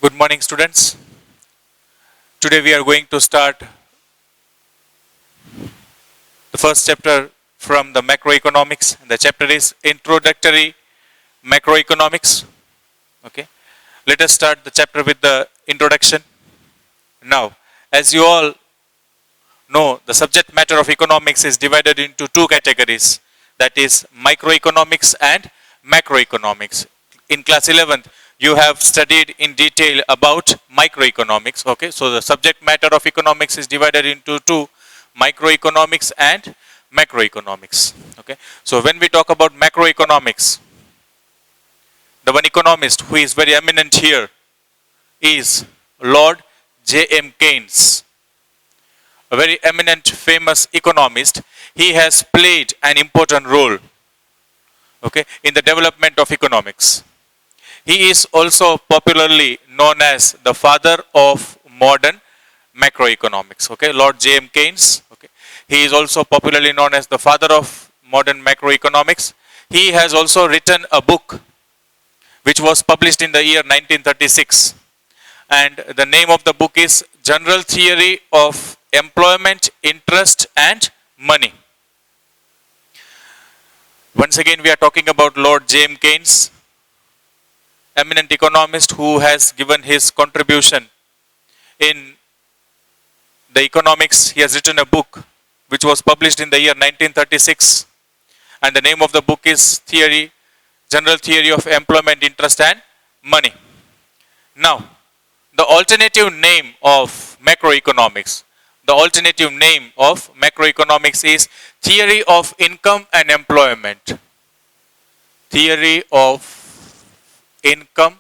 Good morning, students. Today we are going to start the first chapter from the macroeconomics. The chapter is Introductory Macroeconomics. Okay. Let us start the chapter with the introduction. Now, as you all know, the subject matter of economics is divided into two categories. That is microeconomics and macroeconomics. In class 11th, you have studied in detail about microeconomics. Okay, so the subject matter of economics is divided into two, microeconomics and macroeconomics. Okay, so when we talk about macroeconomics, the one economist who is very eminent here is Lord J.M. Keynes, a very eminent, famous economist. He has played an important role, okay, in the development of economics. He is also popularly known as the father of modern macroeconomics. Okay, Lord J.M. Keynes. Okay, he is also popularly known as the father of modern macroeconomics. He has also written a book which was published in the year 1936, and the name of the book is General Theory of Employment, Interest and Money. Once again, we are talking about Lord J.M. Keynes, eminent economist who has given his contribution in the economics. He has written a book which was published in the year 1936, and the name of the book is General Theory of Employment, Interest and Money. Now, the alternative name of macroeconomics, is Theory of Income and Employment. Theory of Income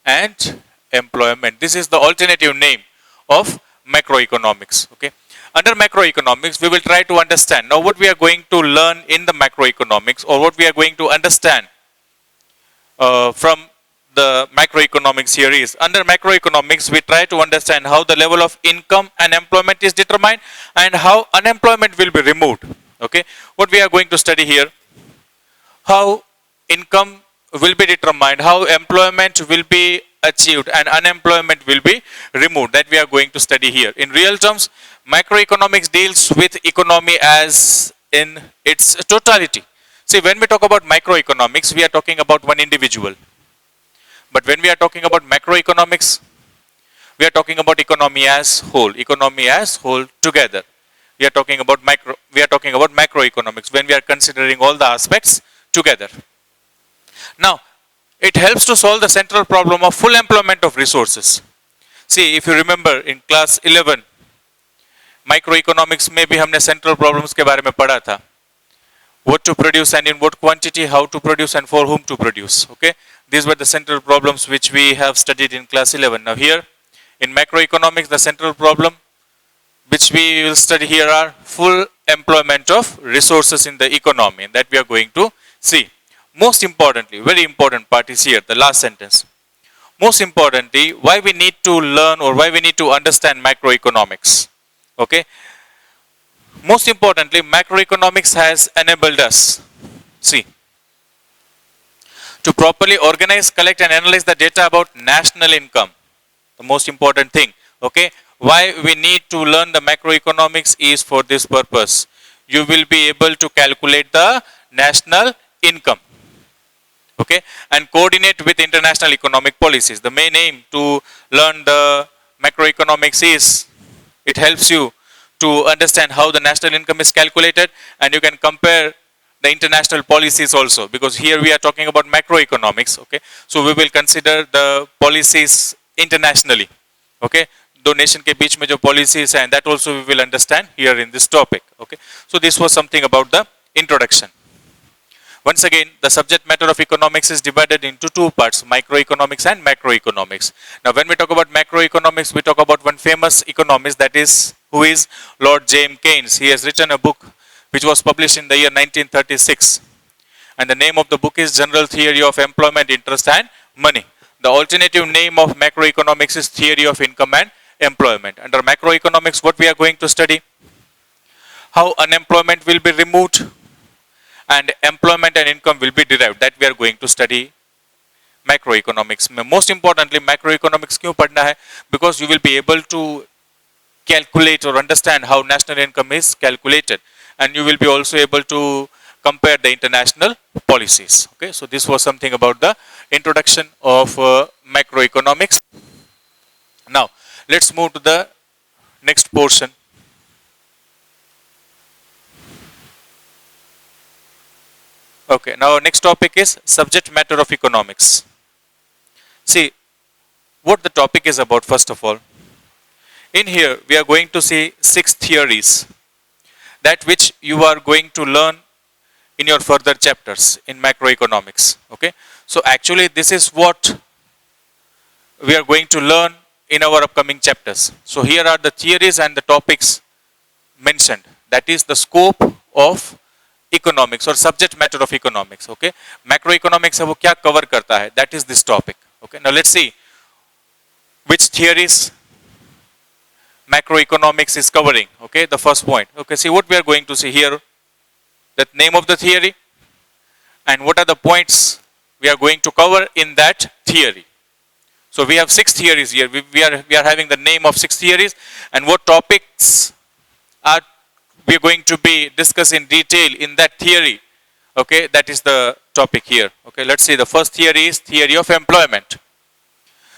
and Employment. This is the alternative name of macroeconomics. Okay. Under macroeconomics, we will try to understand now what we are going to learn in the macroeconomics, or what we are going to understand from the macroeconomics here is. Under macroeconomics, we try to understand how the level of income and employment is determined and how unemployment will be removed. Okay. What we are going to study here, how income will be determined, how employment will be achieved and unemployment will be removed. That we are going to study here. In real terms, macroeconomics deals with economy as in its totality. See, when we talk about microeconomics, we are talking about one individual. But when we are talking about macroeconomics, we are talking about economy as whole together. We are talking about macroeconomics when we are considering all the aspects together. Now, it helps to solve the central problem of full employment of resources. See, if you remember in class 11, microeconomics में भी हमने central problems के बारे में पढ़ा था. What to produce and in what quantity, how to produce and for whom to produce. Okay, these were the central problems which we have studied in class 11. Now here, in macroeconomics, the central problem which we will study here are full employment of resources in the economy, that we are going to see. Most importantly, very important part is here, the last sentence. Most importantly, why we need to learn or why we need to understand macroeconomics. Okay. Most importantly, macroeconomics has enabled us, see, to properly organize, collect and analyze the data about national income. The most important thing. Okay. Why we need to learn the macroeconomics is for this purpose. You will be able to calculate the national income. Okay, and coordinate with international economic policies. The main aim to learn the macroeconomics is it helps you to understand how the national income is calculated, and you can compare the international policies also, because here we are talking about macroeconomics. Okay, so we will consider the policies internationally. Okay, दो nation के बीच में जो policies हैं, that also we will understand here in this topic. Okay, so this was something about the introduction. Once again, the subject matter of economics is divided into two parts, microeconomics and macroeconomics. Now, when we talk about macroeconomics, we talk about one famous economist, that is, who is Lord J.M. Keynes. He has written a book which was published in the year 1936. And the name of the book is General Theory of Employment, Interest and Money. The alternative name of macroeconomics is Theory of Income and Employment. Under macroeconomics, what we are going to study? How unemployment will be removed and employment and income will be derived. That we are going to study Macroeconomics में. Most importantly, macroeconomics क्यों पढ़ना है? Because you will be able to calculate or understand how national income is calculated, and you will be also able to compare the international policies. Okay, so this was something about the introduction of macroeconomics. Now let's move to the next portion. Okay, now next topic is subject matter of economics. See what the topic is about. First of all, in here we are going to see 6 theories that which you are going to learn in your further chapters in macroeconomics. Okay, so actually this is what we are going to learn in our upcoming chapters. So here are the theories and the topics mentioned. That is the scope of economics or subject matter of economics. Okay, macroeconomics है वो क्या cover करता है? That is this topic. Okay, now let's see which theories macroeconomics is covering. Okay, the first point. Okay, see what we are going to see here. The name of the theory and what are the points we are going to cover in that theory. So we have 6 theories here. We are having the name of 6 theories, and what topics are we are going to be discussed in detail in that theory. Okay, that is the topic here. Okay, let's see. The first theory is theory of employment.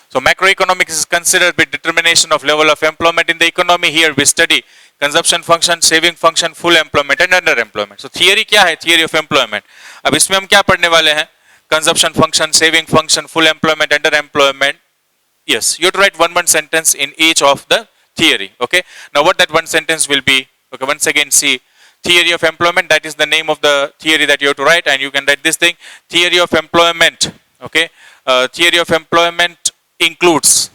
So macroeconomics is considered with determination of level of employment in the economy. Here we study consumption function, saving function, full employment and underemployment. So theory क्या है? Theory of employment. अब इसमें हम क्या पढ़ने वाले हैं? Consumption function, saving function, full employment, underemployment. Yes, you have to write one sentence in each of the theory. Okay. Now what that one sentence will be? Okay. Once again, see theory of employment. That is the name of the theory that you have to write, and you can write this thing: theory of employment. Okay. Theory of employment includes,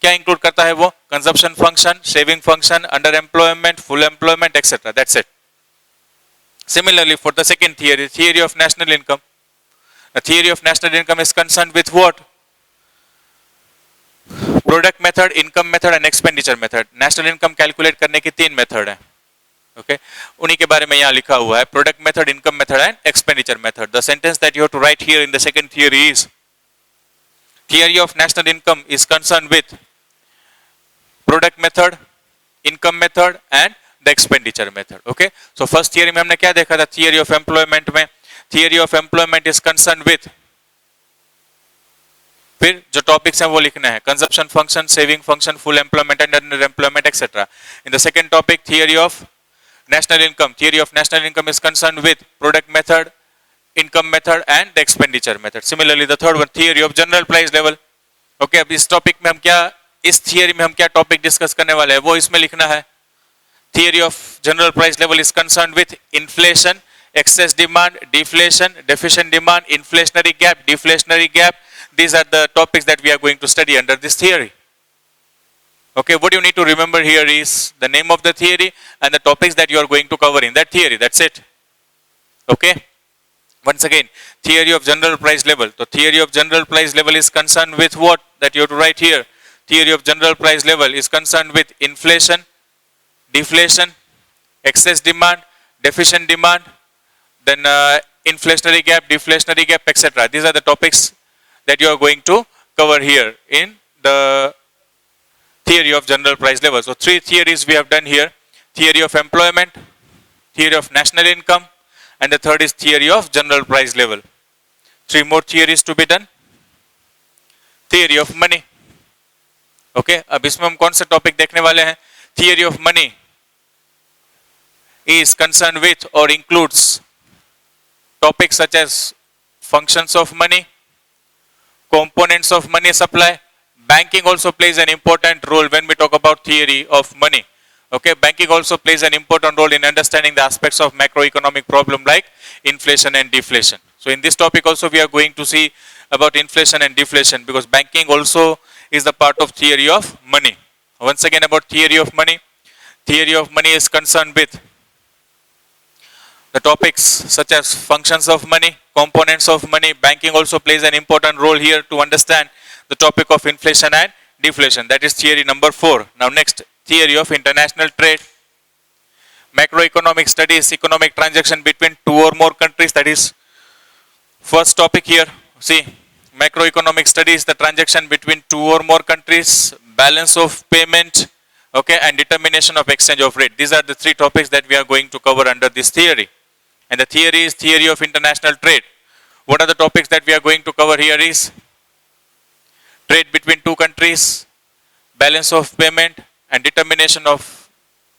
क्या include करता है वो? Consumption function, saving function, underemployment, full employment, etc. That's it. Similarly, for the second theory, theory of national income. The theory of national income is concerned with what? Product method, income method and expenditure method. National income calculate करने की 3 method है. Okay, उन्हीं के बारे में यहाँ लिखा हुआ है: product method, income method and expenditure method. The sentence that you have to write here in the second theory is: theory of national income is concerned with product method, income method and the expenditure method. Okay, so first theory में हमने क्या देखा था? theory of employment में theory of employment is concerned with, फिर जो topics हैं वो लिखना है: consumption function, saving function, full employment and under employment etcetera. In the second topic, theory of national income, theory of national income is concern with product method, income method and the expenditure method. Similarly the third one, theory of general price level. Okay, अब इस topic में हम क्या, इस theory में हम क्या topic discuss करने वाले हैं वो इसमें लिखना है. Theory of general price level is concern with inflation, excess demand, deflation, deficient demand, inflationary gap, deflationary gap. These are the topics that we are going to study under this theory. Okay, what you need to remember here is the name of the theory and the topics that you are going to cover in that theory. That's it. Okay. Once again, theory of general price level. So theory of general price level is concerned with what? That you have to write here. Theory of general price level is concerned with inflation, deflation, excess demand, deficient demand, then inflationary gap, deflationary gap, etc. These are the topics that you are going to cover here in the theory of general price level. So 3 theories we have done here: theory of employment, theory of national income, and the third is theory of general price level. 3 more theories to be done. Theory of money. Okay, अब इसमें हम कौन सा topic देखने वाले हैं? Theory of money is concerned with or includes topics such as functions of money, components of money supply. Banking also plays an important role when we talk about theory of money. Okay, banking also plays an important role in understanding the aspects of macroeconomic problem like inflation and deflation. So in this topic also we are going to see about inflation and deflation, because banking also is the part of theory of money. Once again, about theory of money. Theory of money is concerned with the topics such as functions of money, components of money. Banking also plays an important role here to understand the topic of inflation and deflation. That is theory number 4. Now next, theory of international trade. Macroeconomic studies economic transaction between 2 or more countries. That is first topic here. See, Macroeconomic studies the transaction between two or more countries, balance of payment, okay, and determination of exchange of rate. These are the three topics that we are going to cover under this theory. And the theory is theory of international trade. What are the topics that we are going to cover here is trade between two countries, balance of payment, and determination of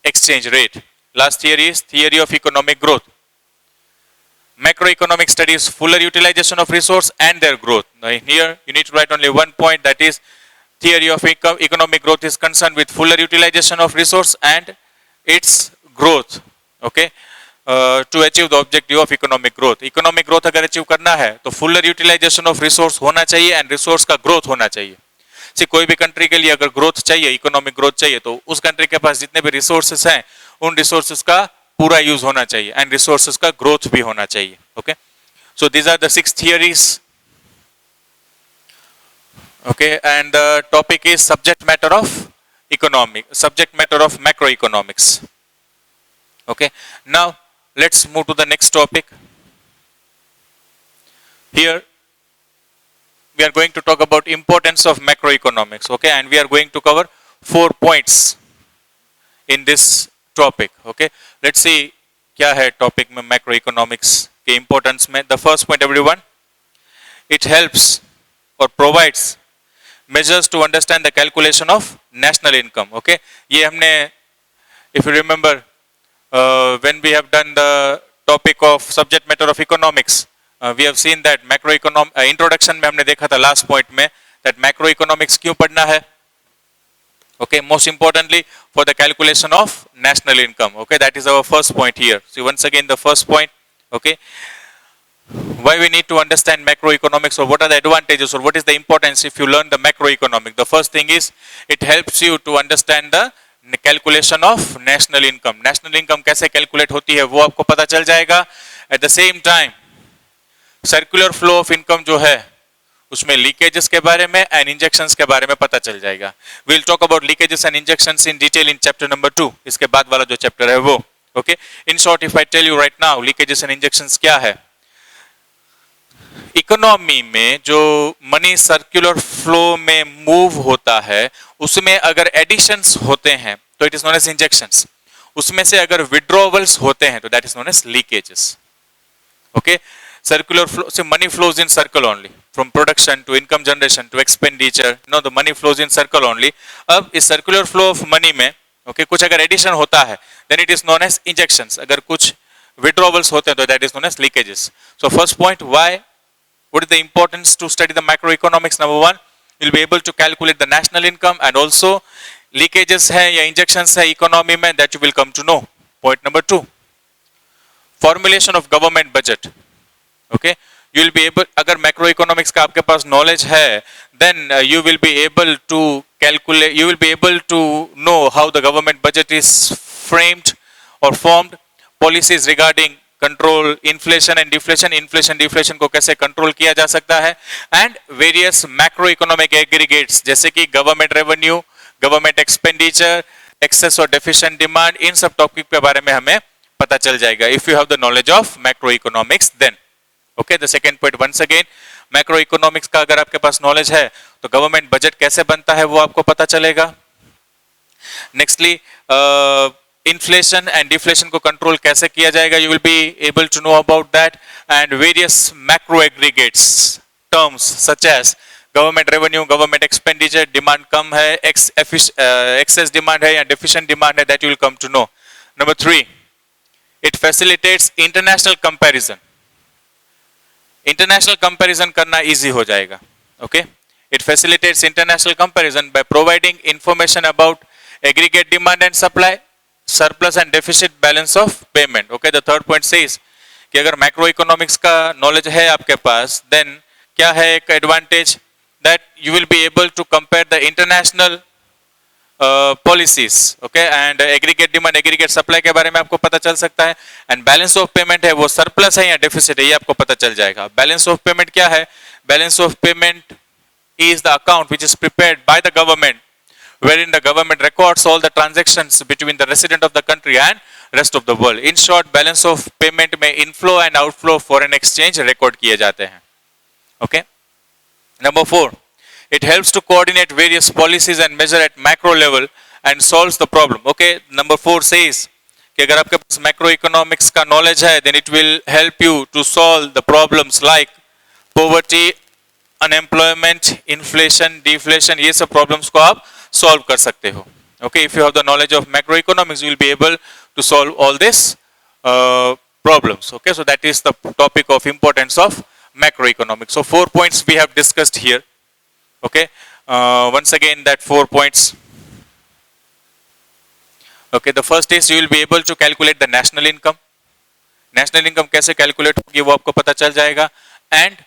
exchange rate. Last theory is theory of economic growth. Macroeconomic studies fuller utilization of resource and their growth. Now here you need to write only one point, that is theory of economic growth is concerned with fuller utilization of resource and its growth, okay, to achieve the objective of economic growth. Economic growth अगर achieve करना है तो fuller utilization of resource होना चाहिए and resource का growth होना चाहिए. See, कोई भी कंट्री के लिए अगर ग्रोथ चाहिए, इकोनॉमिक ग्रोथ चाहिए, तो उस कंट्री के पास जितने भी रिसोर्सेस हैं उन रिसोर्सेस का पूरा यूज होना चाहिए एंड रिसोर्सेस का ग्रोथ भी होना चाहिए. Okay, so these are the 6 theories. Okay, and the topic is subject matter of economic, subject matter of macro economics. Okay, now let's move to the next topic. Here we are going to talk about importance of macroeconomics, okay, and we are going to cover 4 points in this topic. Okay, let's see क्या है topic में macroeconomics के importance में. The first point, everyone, it helps or provides measures to understand the calculation of national income. Okay, ये हमने, if you remember, when we have done the topic of subject matter of economics, we have seen that introduction में हमने देखा था last point में that macroeconomics क्यों पढ़ना है. Okay, most importantly for the calculation of national income. Okay, that is our first point here. So once again the first point, okay, why we need to understand macroeconomics, or what are the advantages, or what is the importance if you learn the macroeconomic. The first thing is it helps you to understand the calculation of national income. National income कैसे calculate होती है वो आपको पता चल जाएगा. At the same time circular flow of income जो है उसमें लीकेजेस के बारे में एंड इंजेक्शंस के बारे में पता चल जाएगा. We will talk about leakages and injections in detail in chapter number 2. इसके बाद वाला जो चैप्टर है वो. Okay, in short if I tell you right now leakages and injections क्या है. इकोनॉमी में जो मनी सर्कुलर फ्लो में मूव होता है उसमें अगर एडिशंस होते हैं तो it is known as injections. उसमें से अगर विड्रॉवल्स होते हैं तो that is known as leakages. Okay, circular flow, so money flows in circle only from production to income generation to expenditure. No, the money flows in circle only. अब इस circular flow of money में okay, कुछ अगर addition होता है then it is known as injections. अगर कुछ withdrawals होते हैं तो that is known as leakages. So first point, why, what is the importance to study the macroeconomics? Number one, you'll be able to calculate the national income and also leakages है या injections है economy में, that you will come to know. Point number 2, formulation of government budget. Okay, you will be able, अगर macroeconomics का आपके पास knowledge है then you will be able to calculate, you will be able to know how the government budget is framed or formed, policies regarding control inflation and deflation, inflation deflation को कैसे control किया जा सकता है, and various macroeconomic aggregates जैसे कि government revenue, government expenditure, excess or deficient demand, इन सब topic के बारे में हमें पता चल जाएगा if you have the knowledge of macroeconomics then. Okay, the second point, once again macroeconomics का अगर आपके पास knowledge है तो government budget कैसे बनता है वो आपको पता चलेगा. Nextly, inflation and deflation को control कैसे किया जाएगा, you will be able to know about that, and various macro aggregates terms such as government revenue, government expenditure, demand कम है, excess demand है या deficient demand है, that you will come to know. Number 3, it facilitates international comparison. International comparison करना easy हो जाएगा. Okay, it facilitates international comparison by providing information about aggregate demand and supply, surplus and deficit balance of payment. Okay, the third point says कि अगर macro economics का knowledge है आपके पास then क्या है एक advantage, that you will be able to compare the international policies. Okay, and aggregate demand aggregate supply के बारे में आपको पता चल सकता है, एंड बैलेंस ऑफ पेमेंट है वो सरप्लस है या डेफिसिट है ये आपको पता चल जाएगा. बैलेंस ऑफ पेमेंट क्या है, balance of payment is the account which is prepared by the government wherein the government records all the transactions between the resident of the country and rest of the world. In short, balance of payment में inflow and outflow foreign exchange record किए जाते हैं. Okay, Number 4, it helps to coordinate various policies and measure at macro level and solves the problem. Okay, number 4 says कि अगर आपके पास macro economics का knowledge है then it will help you to solve the problems like poverty, unemployment, inflation, deflation, ये सब problems को आप solve कर सकते हो. Okay, if you have the knowledge of macroeconomics, you will be able to solve all this problems. Okay, so that is the topic of importance of macroeconomics. So 4 points we have discussed here. Okay, once again that 4 points. Okay, the first is you will be able to calculate the national income. National income कैसे calculate होगी वो आपको पता चल जाएगा. And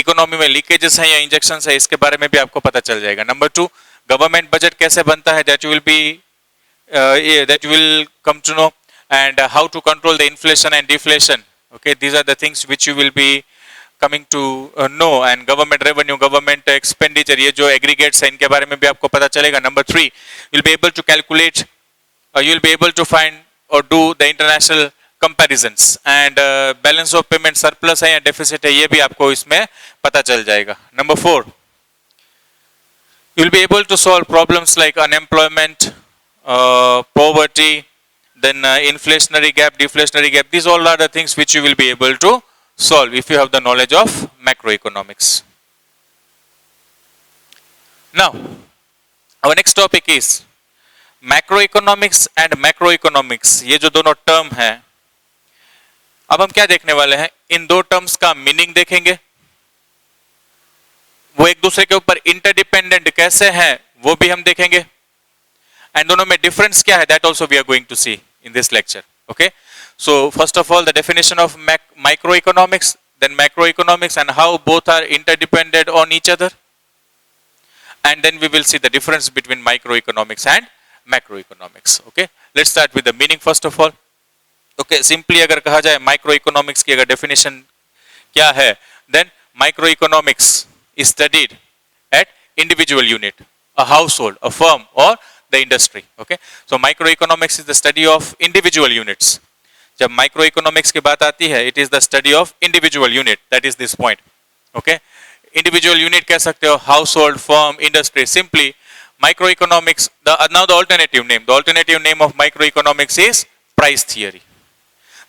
economy में leakages हैं या इंजेक्शंस है इसके बारे में भी आपको पता चल जाएगा. नंबर 2, गवर्नमेंट बजट कैसे बनता है, that you will come to know, and how to control the inflation and deflation. Okay, these are the things which you will be coming to know. And government revenue, government expenditure, ये जो aggregates है इनके बारे में भी आपको पता चलेगा. Number 3, you'll be able to calculate, you'll be able to find or do the international comparisons, and balance of payment surplus है या deficit है ये भी आपको इसमें पता चल जाएगा. Number 4, you'll be able to solve problems like unemployment, poverty, then inflationary gap, deflationary gap. These all are the things which you will be able to solve if you have the knowledge of macroeconomics. Now, our next topic is macroeconomics and macroeconomics. ये जो दोनों term है, अब हम क्या देखने वाले हैं, इन दो टर्म्स का मीनिंग देखेंगे, वो एक दूसरे के ऊपर इंटरडिपेंडेंट कैसे हैं वो भी हम देखेंगे, एंड दोनों में डिफरेंस क्या है, that also we are going to see in this lecture. Okay, so first of all the definition of microeconomics, then macroeconomics, and how both are interdependent on each other, and then we will see the difference between microeconomics and macroeconomics. Okay, let's start with the meaning first of all. Okay, simply अगर कहा जाए microeconomics की अगर definition क्या है, then microeconomics is studied at individual unit, a household, a firm, or the industry. Okay, so microeconomics is the study of individual units. जब microeconomics की बात आती है, it is the study of individual unit. That is this point. Okay, individual unit कह सकते हो, household, firm, industry. Simply microeconomics. Now the alternative name. The alternative name of microeconomics is price theory.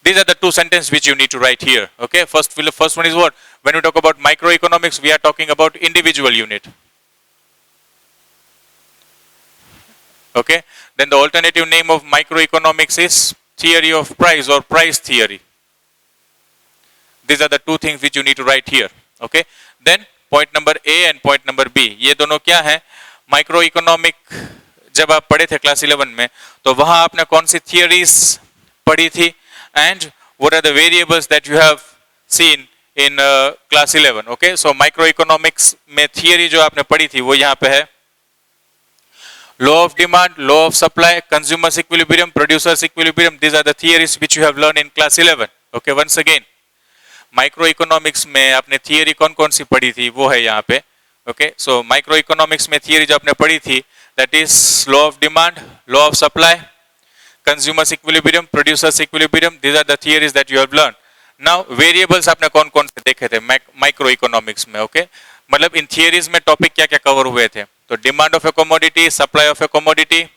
These are the two sentences which you need to write here. Okay, first one is what? When we talk about microeconomics, we are talking about individual unit. Okay, then the alternative name of microeconomics is theory of price or price theory. These are the two things which you need to write here. Okay, then point number A and point number B, ये दोनों क्या है? Microeconomic जब आप पढ़े थे class 11 में, तो वहां आपने कौन सी थियरीज पढ़ी थी, and what are the variables that you have seen in class 11. Okay, so microeconomics में theory जो आपने पढ़ी थी वो यहाँ पे है, law of demand, law of supply, consumers equilibrium, producers equilibrium. These are the theories which you have learned in class 11. Okay, once again microeconomics में आपने theory कौन कौन सी पढ़ी थी वो है यहाँ पे. Okay, so microeconomics में theory जो आपने पढ़ी थी, that is law of demand, law of supply, consumers equilibrium, producers equilibrium. These are the theories that you have learned. Now variables आपने कौन कौन से देखे थे microeconomics में. Okay, मतलब इन theories में टॉपिक क्या क्या कवर हुए थे, तो demand of a commodity, supply of a commodity,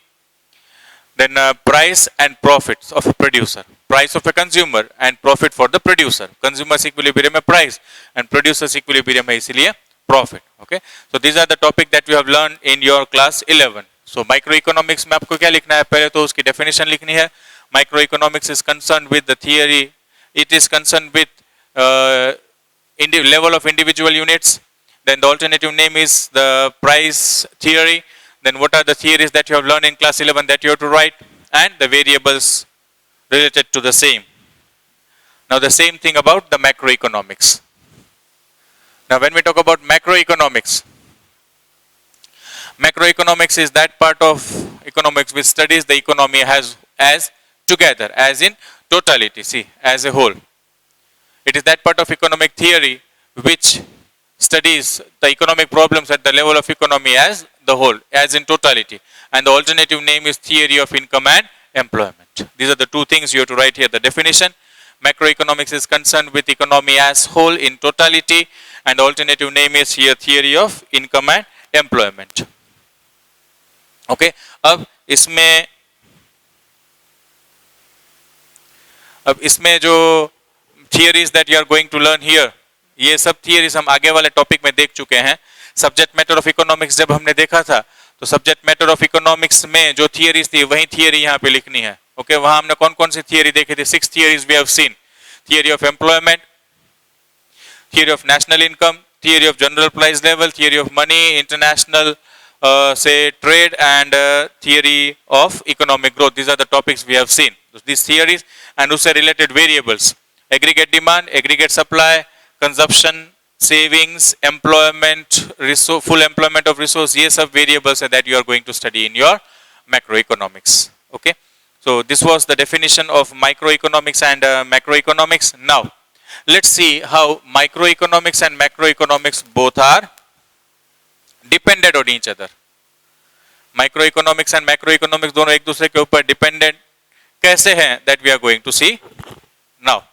then price and profits of a producer, price of a consumer and profit for the producer. Consumers equilibrium है price and producers equilibrium है इसीलिए profit. Okay, so these are the topic that you have learned in your class 11. So microeconomics में आपको क्या लिखना है, पहले तो उसकी definition लिखनी है. Microeconomics is concerned with the theory, it is concerned with level of individual units. Then the alternative name is the price theory. Then what are the theories that you have learned in class 11 that you have to write, and the variables related to the same. Now the same thing about the macroeconomics. Now when we talk about macroeconomics, macroeconomics is that part of economics which studies the economy as together, as in totality, see, as a whole. It is that part of economic theory which studies the economic problems at the level of economy as the whole, as in totality. And the alternative name is theory of income and employment. These are the two things you have to write here. The definition: macroeconomics is concerned with economy as whole in totality, and the alternative name is here theory of income and employment. Okay, अब इसमें जो theories that you are going to learn here, ये सब theories हम आगे वाले topic में देख चुके हैं. सब्जेक्ट मैटर ऑफ इकोनॉमिक्स जब हमने देखा था, तो सब्जेक्ट मैटर ऑफ इकोनॉमिक्स में जो थियरीज थी वही थियरी यहाँ पे लिखनी है. ओके, वहां हमने कौन कौन सी थियरी देखी थी? 6 theories we have seen. Theory of employment, theory of national income, theory of general price level, theory of money, international say trade, and theory of economic growth. These are the topics we have seen. These theories and also related variables: aggregate demand, aggregate supply, consumption, savings, employment, full employment of resource. ये सब variables है that you are going to study in your macroeconomics. Okay, so this was the definition of microeconomics and macroeconomics. Now let's see how microeconomics and macroeconomics both are dependent on each other. Microeconomics and macroeconomics दोनों एक दूसरे के ऊपर dependent कैसे हैं, that we are going to see now.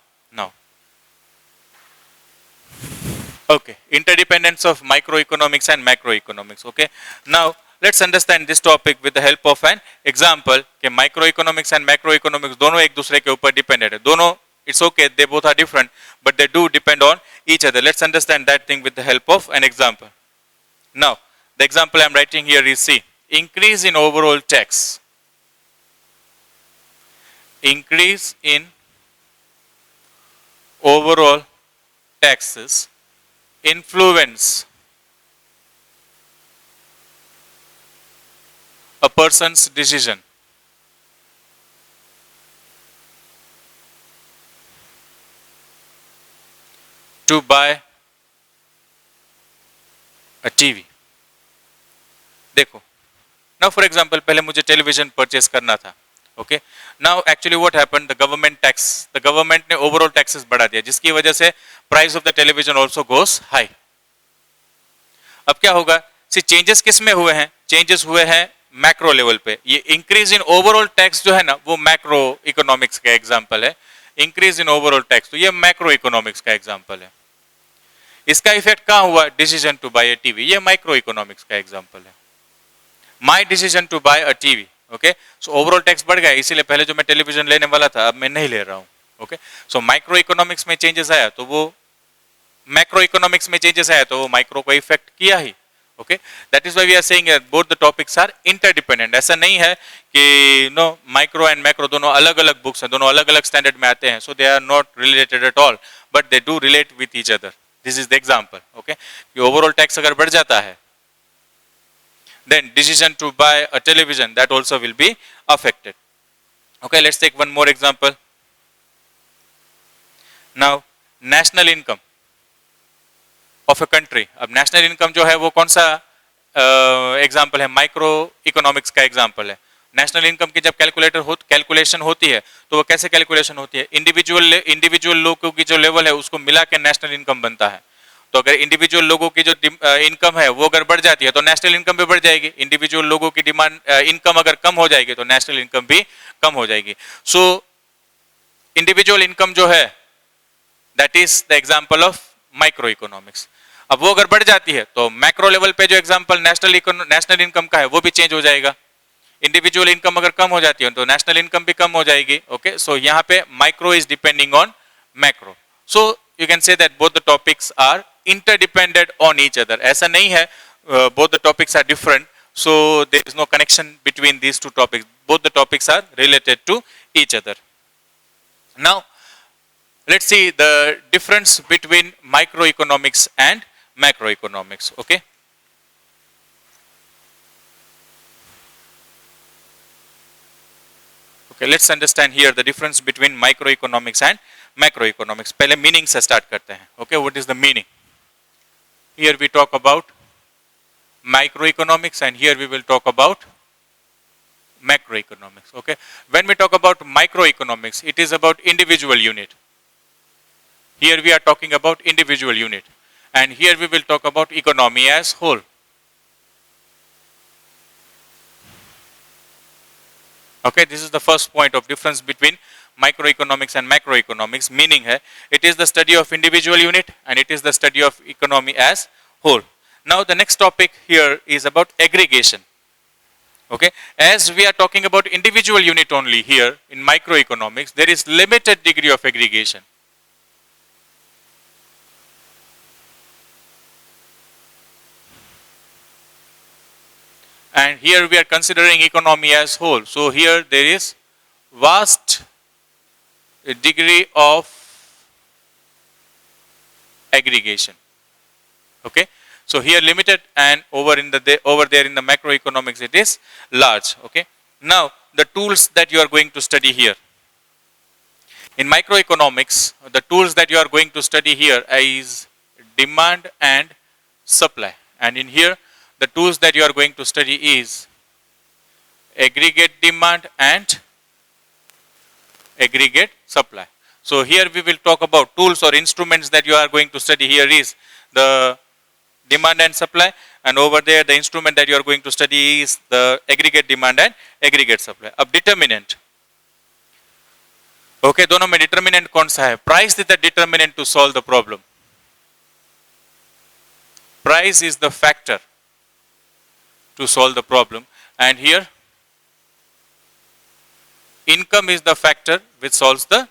Okay, interdependence of microeconomics and macroeconomics. Okay, now let's understand this topic with the help of an example कि microeconomics and macroeconomics दोनों एक दूसरे के ऊपर dependent है. दोनों, it's okay, they both are different, but they do depend on each other. Let's understand that thing with the help of an example. Now, the example I'm writing here is, see, increase in overall tax. Increase in overall taxes influence a person's decision to buy a TV. देखो, now for example, पहले मुझे television purchase करना था. Okay, now actually what happened, the government ने overall taxes बढ़ा दिया, जिसकी वजह से price of the television also goes high. अब क्या होगा? See, changes किस में हुए हैं? Changes हुए हैं मैक्रो लेवल पे. ये इंक्रीज इन ओवरऑल टैक्स जो है ना, वो मैक्रो इकोनॉमिक्स का एग्जांपल है. इंक्रीज इन ओवरऑल टैक्स, तो ये मैक्रो इकोनॉमिक्स का एग्जांपल है. इसका इफेक्ट कहाँ हुआ? Decision to buy a TV, ये माइक्रो इकोनॉमिक्स का एग्जांपल है. My decision to buy a TV. Okay, so overall tax बढ़ गया, इसीलिए पहले जो मैं टेलीविजन लेने वाला था अब मैं नहीं ले रहा हूँ. ओके, सो माइक्रो इकोनॉमिक्स में चेंजेस आया तो वो मैक्रो इकोनॉमिक्स में चेंजेस आया तो वो माइक्रो को इफेक्ट किया ही. Okay, that is why we are saying both the topics are interdependent. ऐसा नहीं है कि नो माइक्रो एंड मैक्रो दोनों अलग अलग बुक्स हैं, दोनों अलग अलग स्टैंडर्ड में आते हैं, so they are not related at all, but they do relate with each other. This is the example. Okay, कि ओवरऑल टैक्स अगर बढ़ जाता है, then decision to buy a television, that also will be affected. Okay, let's take one more example. Now, national income of a country. अब national income जो है वो कौन सा एग्जाम्पल है? माइक्रो इकोनॉमिक्स का एग्जाम्पल है. नेशनल इनकम की जब कैलकुलेशन होती है तो वो कैसे कैलकुलेशन होती है? इंडिविजुअल लोगों की जो लेवल है उसको मिला के नेशनल इनकम बनता है. तो अगर इंडिविजुअल लोगों की जो इनकम है वो अगर बढ़ जाती है तो नेशनल इनकम भी बढ़ जाएगी. इंडिविजुअल लोगों की डिमांड इनकम अगर कम हो जाएगी तो नेशनल इनकम भी कम हो जाएगी. सो इंडिविजुअल इनकम जो है that is the example of micro economics. अब वो अगर बढ़ जाती है तो मैक्रो लेवल पे जो एग्जांपल नेशनल इनकम का है वो भी चेंज हो जाएगा. इंडिविजुअल इनकम अगर कम हो जाती है तो नेशनल इनकम भी कम हो जाएगी. ओके, सो यहाँ पे micro is depending on macro. So you can say that both the topics are interdependent on each other. ऐसा नहीं है both the topics are different, so there is no connection between these two topics. Both the topics are related to each other. Now let's see the difference between microeconomics and macroeconomics. Okay, let's understand here the difference between microeconomics and macroeconomics. पहले meaning से start करते हैं. Okay, what is the meaning? Here we talk about microeconomics and here we will talk about macroeconomics. Okay, when we talk about microeconomics, it is about individual unit. Here we are talking about individual unit, and here we will talk about economy as whole. Okay, this is the first point of difference between microeconomics and macroeconomics. Meaning है, it is the study of individual unit and it is the study of economy as whole. Now the next topic here is about aggregation. Okay, as we are talking about individual unit only here in microeconomics, there is limited degree of aggregation. And here we are considering economy as whole. So here there is vast degree of aggregation. Okay, so here limited, and over there in the macroeconomics it is large. Okay, now the tools that you are going to study here in microeconomics, the tools that you are going to study here is demand and supply, and in here the tools that you are going to study is aggregate demand and aggregate supply. So here we will talk about tools or instruments that you are going to study here is the demand and supply, and over there the instrument that you are going to study is the aggregate demand and aggregate supply. अब determinant, okay, दोनों में determinant कौन सा है? Price is the determinant to solve the problem. Price is the factor to solve the problem, and here income is the factor which solves the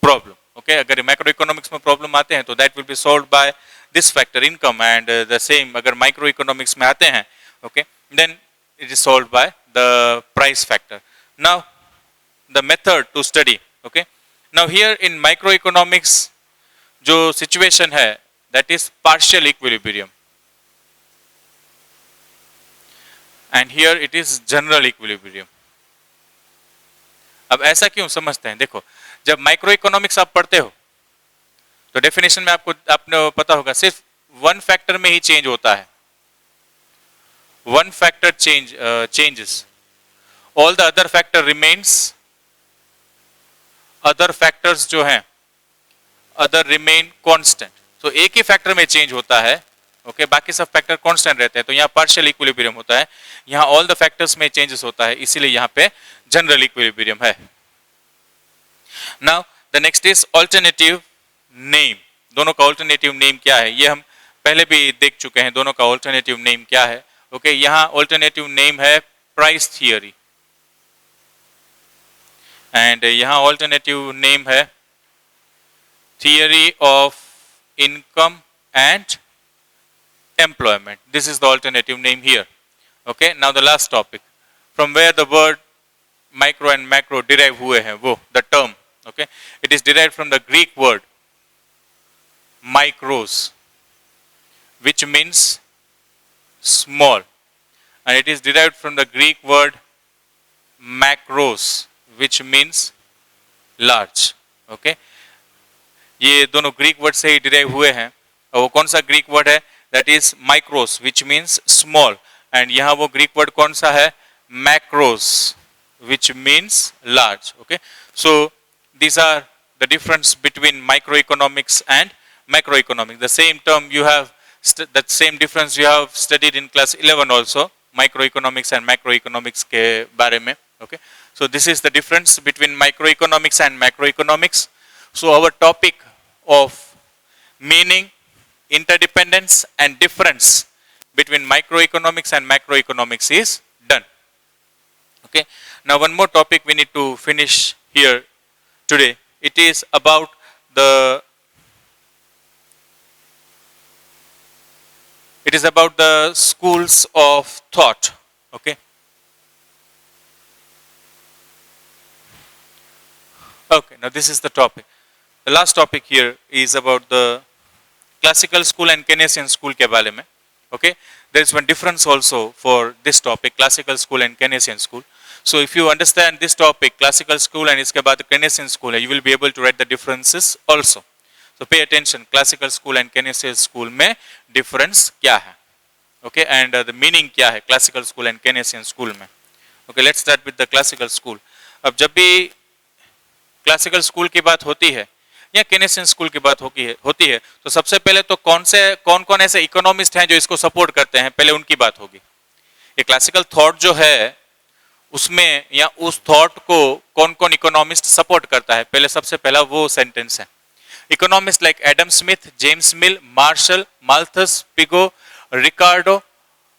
problem. Okay, अगर macroeconomics में problem आते हैं तो that will be solved by this factor income, and the same अगर microeconomics में आते हैं, okay, then it is solved by the price factor. Now the method to study. Okay, now here in microeconomics जो situation है that is partial equilibrium, and here it is general equilibrium. अब ऐसा क्यों समझते हैं? देखो, जब माइक्रो इकोनॉमिक्स आप पढ़ते हो तो डेफिनेशन में आपने पता होगा सिर्फ वन फैक्टर में ही चेंज होता है. One factor changes, all the other factor remains. Other factors जो हैं अदर रिमेन कांस्टेंट. तो एक ही फैक्टर में चेंज होता है, ओके, बाकी सब फैक्टर कांस्टेंट रहते हैं. तो यहाँ पार्शियल इक्विलिब्रियम होता है, यहाँ ऑल द फैक्टर्स में चेंजेस होता है, इसीलिए यहाँ पे जनरल इक्विलिब्रियम है. Now the next is alternative name. दोनों का ऑल्टरनेटिव नेम क्या है ये हम पहले भी देख चुके हैं. दोनों का ऑल्टरनेटिव नेम क्या है? ओके, यहाँ ऑल्टरनेटिव नेम है प्राइस थियरी, एंड यहाँ ऑल्टरनेटिव नेम है theory of income and employment. This is the alternative name here. Okay, now the last topic, from where the word micro and macro derive हुए हैं, वो the term. Okay, it is derived from the Greek word micros, which means small, and it is derived from the Greek word macros, which means large. Okay, ये दोनों Greek word से ही derive हुए हैं, और वो कौन सा ग्रीक वर्ड है? That is micros, which means small, and यहाँ वो ग्रीक वर्ड कौन सा है? macros, which means large. Okay, so these are the difference between microeconomics and macroeconomics. The same term you have, that same difference you have studied in class 11 also, microeconomics and macroeconomics के बारे में. Okay, so this is the difference between microeconomics and macroeconomics. So our topic of meaning, interdependence and difference between microeconomics and macroeconomics is done. Okay, now one more topic we need to finish here today. It is about the schools of thought. Okay, okay, now this is the topic. The last topic here is about the classical school and Keynesian school के बारे में. Okay, there is one difference also for this topic, classical school and Keynesian school. So if you understand this topic, classical school, and इसके बाद Keynesian school, you will be able to write the differences also. So pay attention, classical school and Keynesian school में difference क्या है? Okay, and the meaning क्या है classical school and Keynesian school में? Okay, let's start with the classical school. अब जब भी classical school की बात होती है या केनेसियन स्कूल की बात होती है तो सबसे पहले तो कौन ऐसे इकोनॉमिस्ट हैं जो इसको सपोर्ट करते हैं, पहले उनकी बात होगी. ये क्लासिकल थॉट जो है उसमें या उस थॉट को कौन कौन इकोनॉमिस्ट सपोर्ट करता है, पहले सबसे पहला वो सेंटेंस है, economist like Adam Smith, James Mill, Marshall, Malthus, Pigou, Ricardo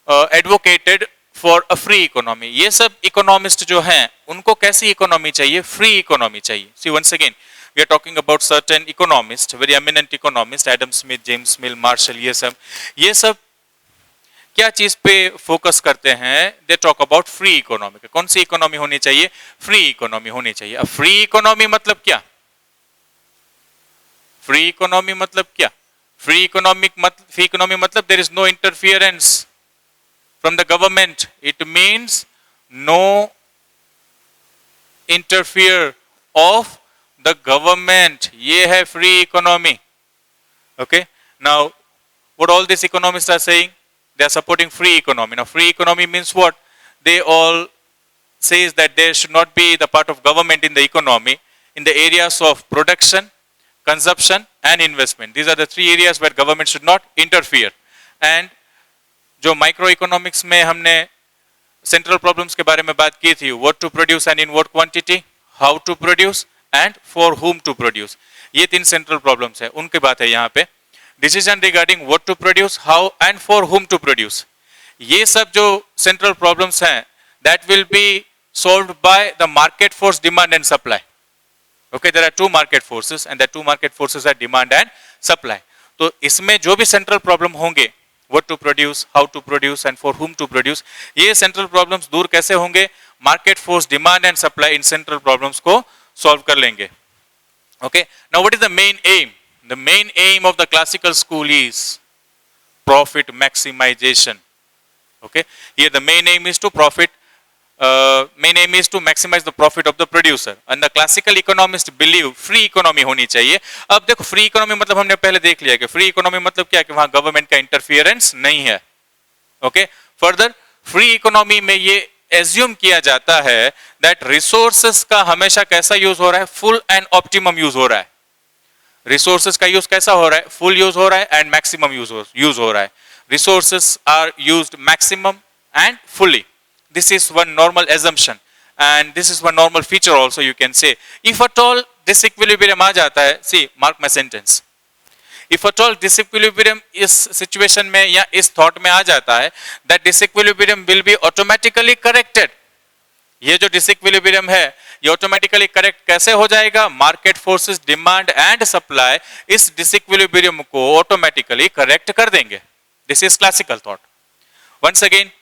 advocated for a free economy. ये सब इकोनॉमिस्ट जो हैं उनको कैसी इकोनॉमी चाहिए? फ्री इकोनॉमी चाहिए। See once again we are talking about certain economist, very eminent economist, Adam Smith, James Mill, Marshall, ये सब क्या चीज पे फोकस करते हैं? They talk about free economy. कौन सी इकोनॉमी होनी चाहिए? फ्री इकोनॉमी होनी चाहिए। अब फ्री इकोनॉमी मतलब क्या? फ्री इकोनॉमी मतलब क्या? फ्री इकोनॉमी मतलब there is no interference from the government. It means no interfere of the government. ये है free economy. Okay. Now, what all these economists are saying? They are supporting free economy. Now, free economy means what? They all says that there should not be the part of government in the economy in the areas of production, consumption, and investment. These are the three areas where government should not interfere. And जो micro economics में हमने central problems के बारे में बात की थी, what to produce and in what quantity, how to produce and for whom to produce, ये तीन सेंट्रल प्रॉब्लम्स है, उनकी बात है यहाँ पे। Decision regarding what to produce, how and for whom to produce, ये सब जो सेंट्रल प्रॉब्लम्स हैं that will be solved by the market force, demand and supply. Okay, there are two market forces and that two market forces are demand and supply. तो इसमें जो भी central problem होंगे, what to produce, how to produce and for whom to produce, ये central problems दूर कैसे होंगे? Market force, demand and supply in central problems को सॉल्व कर लेंगे। Okay, now what is the main aim? The main aim of the classical school is profit maximisation. Okay, here the main aim is to maximize the profit of the producer, and the classical economists believe free economy होनी चाहिए। अब देखो, free economy मतलब हमने पहले देख लिया कि फ्री इकोनॉमी मतलब क्या है कि वहां गवर्नमेंट का इंटरफियरेंस नहीं है। ओके, फर्दर फ्री इकोनॉमी में ये एज्यूम किया जाता है दैट रिसोर्सेस का हमेशा कैसा यूज हो रहा है? फुल एंड ऑप्टिमम यूज हो रहा है। रिसोर्सेस का यूज कैसा हो रहा है? फुल यूज हो रहा है एंड मैक्सिमम यूज हो रहा है। Resources are used maximum and fully. This is one normal assumption and this is one normal feature also, you can say. If at all disequilibrium आ जाता है, see, mark my sentence, if at all disequilibrium इस situation में या इस thought में आ जाता है, that disequilibrium will be automatically corrected. ये जो disequilibrium है ये automatically correct कैसे हो जाएगा? market forces, demand and supply इस disequilibrium को automatically correct कर देंगे। This is classical thought. Once again,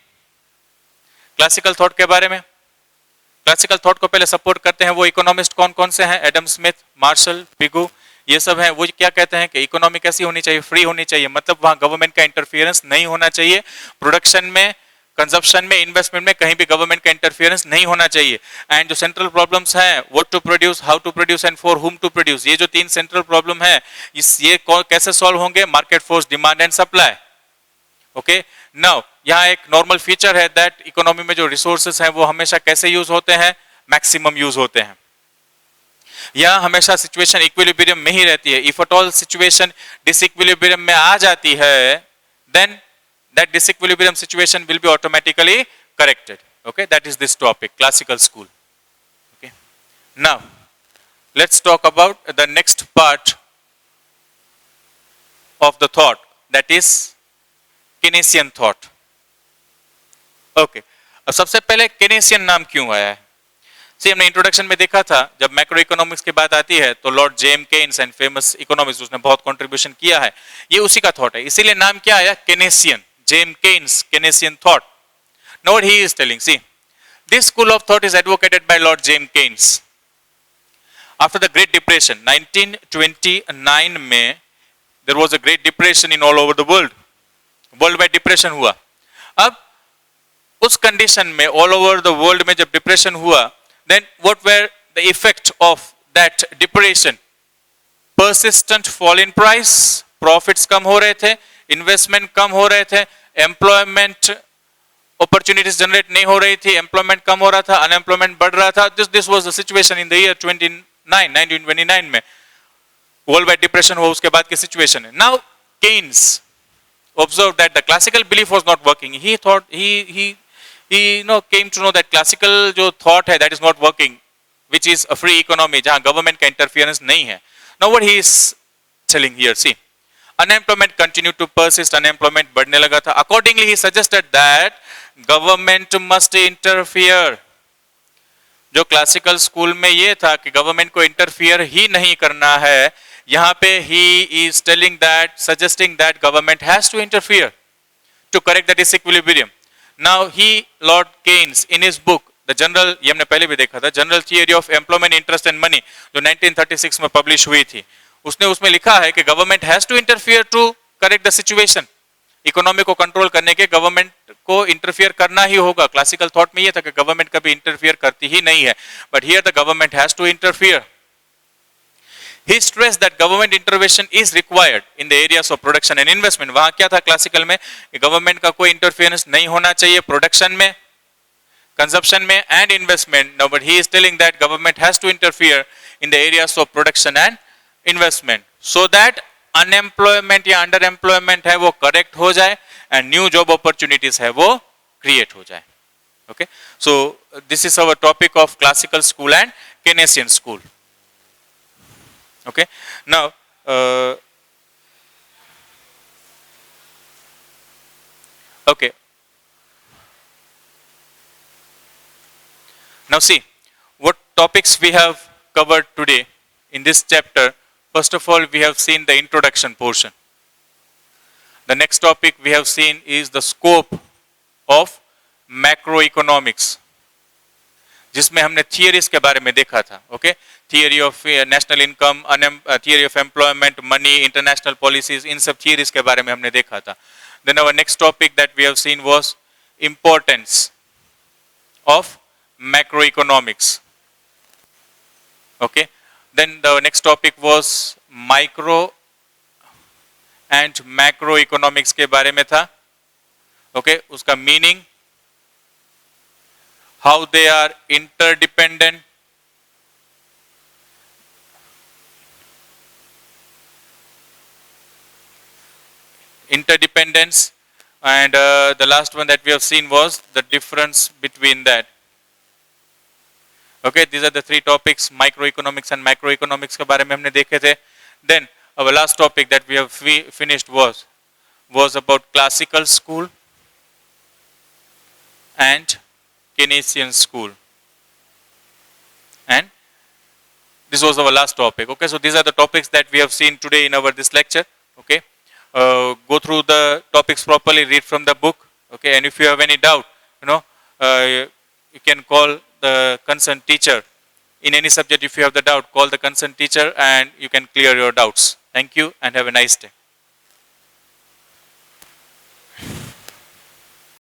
classical thought के बारे में, क्लासिकल थॉट को पहले सपोर्ट करते हैं वो इकोनॉमिस्ट कौन कौन से हैं? एडम स्मिथ, मार्शल, पिगू, ये सब हैं। वो क्या कहते हैं कि इकोनॉमी कैसी होनी चाहिए? फ्री होनी चाहिए, मतलब वहां गवर्नमेंट का इंटरफियरेंस नहीं होना चाहिए। प्रोडक्शन में, कंजप्शन में, इन्वेस्टमेंट में कहीं भी गवर्नमेंट का इंटरफियरेंस नहीं होना चाहिए। एंड जो सेंट्रल प्रॉब्लम्स हैं, what to produce, how to produce and for whom to produce, ये जो तीन सेंट्रल प्रॉब्लम है ये कैसे सॉल्व होंगे? Market force, demand and supply. Okay, now यहाँ एक नॉर्मल फीचर है दैट इकोनॉमी में जो रिसोर्सेस हैं वो हमेशा कैसे यूज होते हैं? मैक्सिमम यूज होते हैं। यहाँ हमेशा सिचुएशन इक्विलिब्रियम में ही रहती है। If at all situation disequilibrium में आ जाती है then that disequilibrium situation will be automatically corrected. Okay, that is this topic, classical school. Okay, now let's talk about the next part of the thought, that is Keynesian thought. Okay, अब सबसे पहले Keynesian नाम क्यों आया है? हमने introduction में देखा था जब मैक्रो इकोनॉमिक्स की बात आती है तो Lord James Keynes and famous economist, उसने बहुत कंट्रीब्यूशन किया है, ये उसी का थॉट है, इसीलिए नाम क्या आया? Keynesian, James Keynes, Keynesian thought. Now what he is telling, see, this school of thought is advocated by Lord James Keynes after the great depression 1929 में। There was a great depression in all over the world, world wide depression हुआ। अब उस condition में all over the world में जब depression हुआ, then what were the effect of that depression? Persistent fall in price, profits कम हो रहे थे, इन्वेस्टमेंट कम हो रहे थे, एम्प्लॉयमेंट अपॉर्चुनिटीज जनरेट नहीं हो रही थी, एम्प्लॉयमेंट कम हो रहा था, अनएम्प्लॉयमेंट बढ़ रहा था। This was the situation in the year 1929 में वर्ल्ड वाइड डिप्रेशन हुआ, उसके बाद की सिचुएशन है। Now Keynes observed that the classical belief was not working. He thought he he came to know that classical जो thought है that is not working, which is a free economy जहाँ government का interference नहीं है. Now what he is telling here, see, unemployment continued to persist, unemployment बढ़ने लगा था. Accordingly he suggested that government must interfere. जो classical school में ये था कि गवर्नमेंट को इंटरफियर ही नहीं करना है, यहाँ पे he is telling that, suggesting that government has to interfere to correct that disequilibrium. Now he lord Keynes in his book the general, ये हमने पहले भी देखा था, general theory of employment interest and money जो 1936 में पब्लिश हुई थी, उसने उसमें लिखा है कि government has to interfere to correct the situation. Economy को कंट्रोल करने के गवर्नमेंट को इंटरफियर करना ही होगा. क्लासिकल थॉट में ये था कि गवर्नमेंट कभी इंटरफियर करती ही नहीं है, but here the government has to interfere. He stressed that government intervention is required in the areas of production and investment. वहां क्या था क्लासिकल में, गवर्नमेंट का कोई इंटरफियरेंस नहीं होना चाहिए प्रोडक्शन में, कंजप्शन में and investment. Now but he is telling that government has to interfere in the areas of production and investment so that unemployment या अंडर एम्प्लॉयमेंट है वो करेक्ट हो जाए एंड न्यू जॉब अपॉर्चुनिटीज है वो create हो जाए. Okay, so this is our topic of classical school and Keynesian school. Okay, now okay, now see what topics we have covered today in this chapter. First of all, we have seen the introduction portion. The next topic we have seen is the scope of macroeconomics, जिसमें हमने theories के बारे में देखा था. Okay, theory of national income, theory of employment, money, international policies, इन सब theories के बारे में हमने देखा था. Then our next topic that we have seen was importance of macroeconomics. Okay. Then the next topic was micro and macroeconomics के बारे में था. Okay, उसका meaning, how they are interdependent, interdependence, and the last one that we have seen was the difference between that. Okay, these are the three topics, microeconomics and macroeconomics के बारे में हमने देखे थे. Then our last topic that we have finished was about classical school and Keynesian school, and this was our last topic. Okay, so these are the topics that we have seen today in our this lecture. Okay, go through the topics properly, read from the book. Okay, and if you have any doubt, you can call the concerned teacher in any subject. If you have the doubt, call the concerned teacher and you can clear your doubts. Thank you and have a nice day.